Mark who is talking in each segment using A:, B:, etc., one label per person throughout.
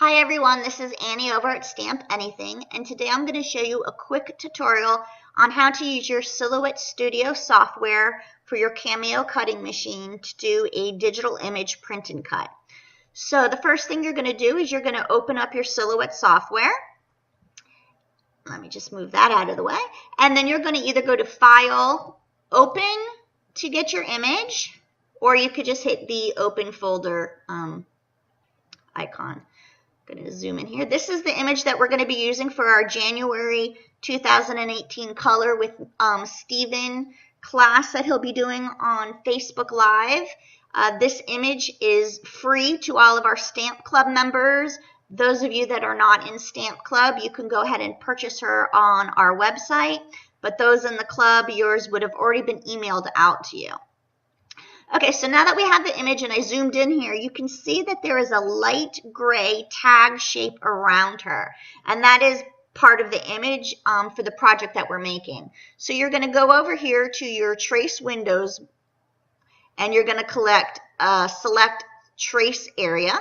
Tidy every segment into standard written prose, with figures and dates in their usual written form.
A: Hi everyone, this is Annie over at StampAnniething, and today I'm going to show you a quick tutorial on how to use your Silhouette Studio software for your Cameo cutting machine to do a digital image print and cut. So the first thing you're going to do is you're going to open up your Silhouette software. Let me just move that out of the way. And then you're going to either go to File, Open to get your image, or you could just hit the Open Folder icon. I'm going to zoom in here. This is the image that we're going to be using for our January 2018 color with Steven class that he'll be doing on Facebook Live. This image is free to all of our Stamp Club members. Those of you that are not in Stamp Club, you can go ahead and purchase her on our website. But those in the club, yours would have already been emailed out to you. Okay, so now that we have the image and I zoomed in here, you can see that there is a light gray tag shape around her. And that is part of the image for the project that we're making. So you're going to go over here to your trace windows and you're going to select trace area.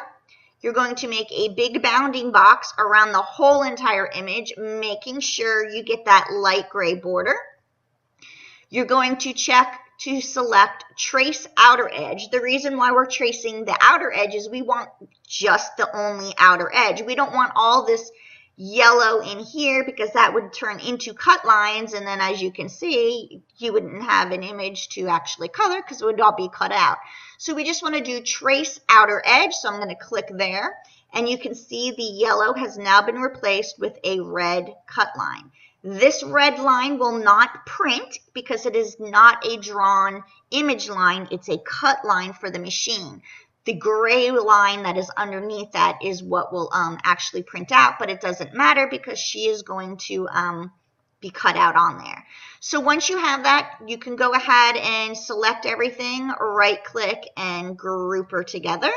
A: You're going to make a big bounding box around the whole entire image, making sure you get that light gray border. You're going to check to select trace outer edge. The reason why we're tracing the outer edge is we want just the only outer edge. We don't want all this yellow in here because that would turn into cut lines, and then as you can see, you wouldn't have an image to actually color because it would all be cut out. So we just want to do trace outer edge, so I'm going to click there, and you can see the yellow has now been replaced with a red cut line. This red line will not print because it is not a drawn image line. It's a cut line for the machine. The gray line that is underneath that is what will actually print out, but it doesn't matter because she is going to be cut out on there. So once you have that, you can go ahead and select everything, right click and group her together.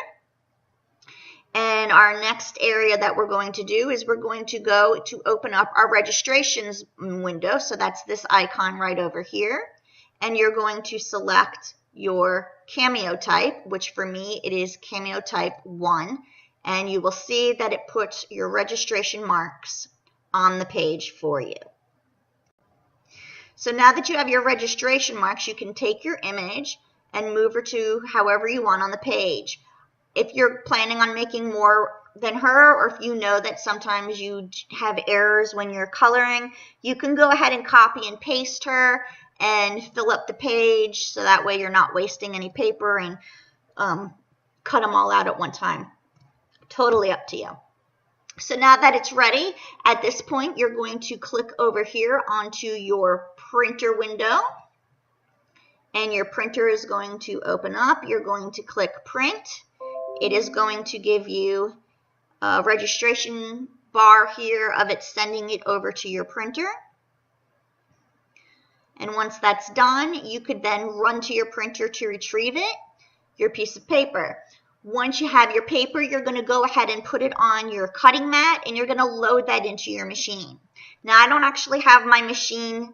A: And our next area that we're going to do is we're going to go to open up our registrations window. So that's this icon right over here. And you're going to select your Cameo type, which for me it is Cameo type 1. And you will see that it puts your registration marks on the page for you. So now that you have your registration marks, you can take your image and move her to however you want on the page. If you're planning on making more than her, or if you know that sometimes you have errors when you're coloring, you can go ahead and copy and paste her and fill up the page so that way you're not wasting any paper and cut them all out at one time. Totally up to you. So now that it's ready, at this point you're going to click over here onto your printer window. And your printer is going to open up. You're going to click print. It is going to give you a registration bar here of it sending it over to your printer. And once that's done, you could then run to your printer to retrieve it, your piece of paper. Once you have your paper, you're going to go ahead and put it on your cutting mat and you're going to load that into your machine. Now, I don't actually have my machine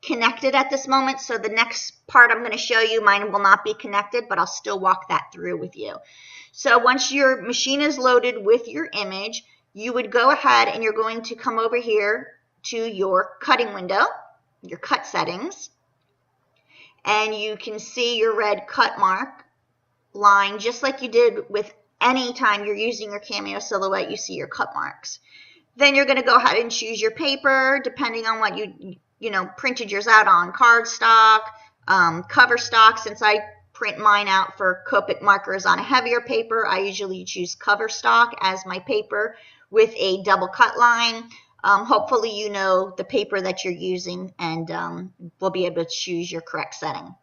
A: connected at this moment, so the next part I'm going to show you, mine will not be connected, but I'll still walk that through with you. So once your machine is loaded with your image, you would go ahead and you're going to come over here to your cutting window, your cut settings, and you can see your red cut mark line just like you did with any time you're using your Cameo Silhouette, you see your cut marks. Then you're going to go ahead and choose your paper depending on what you printed yours out on, cardstock, cover stock. Since I print mine out for Copic markers on a heavier paper, I usually choose cover stock as my paper with a double cut line. Hopefully you know the paper that you're using and will be able to choose your correct setting.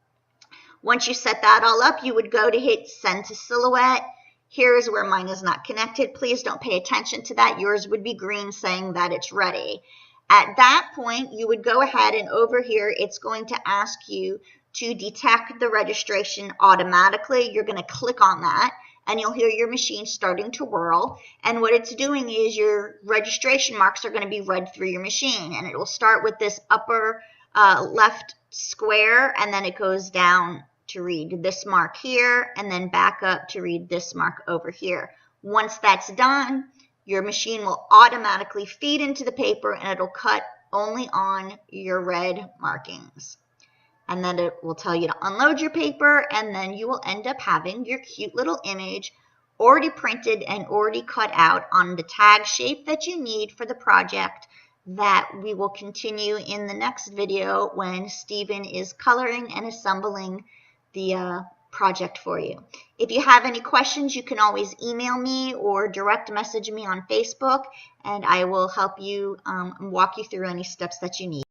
A: Once you set that all up, you would go to hit send to Silhouette. Here is where mine is not connected. Please don't pay attention to that. Yours would be green saying that it's ready. At that point, you would go ahead and over here, it's going to ask you to detect the registration automatically. You're going to click on that and you'll hear your machine starting to whirl. And what it's doing is your registration marks are going to be read through your machine. And it will start with this upper left square and then it goes down to read this mark here and then back up to read this mark over here. Once that's done, your machine will automatically feed into the paper and it'll cut only on your red markings. And then it will tell you to unload your paper, and then you will end up having your cute little image already printed and already cut out on the tag shape that you need for the project that we will continue in the next video when Stephen is coloring and assembling the project for you. If you have any questions, you can always email me or direct message me on Facebook, and I will help you walk you through any steps that you need.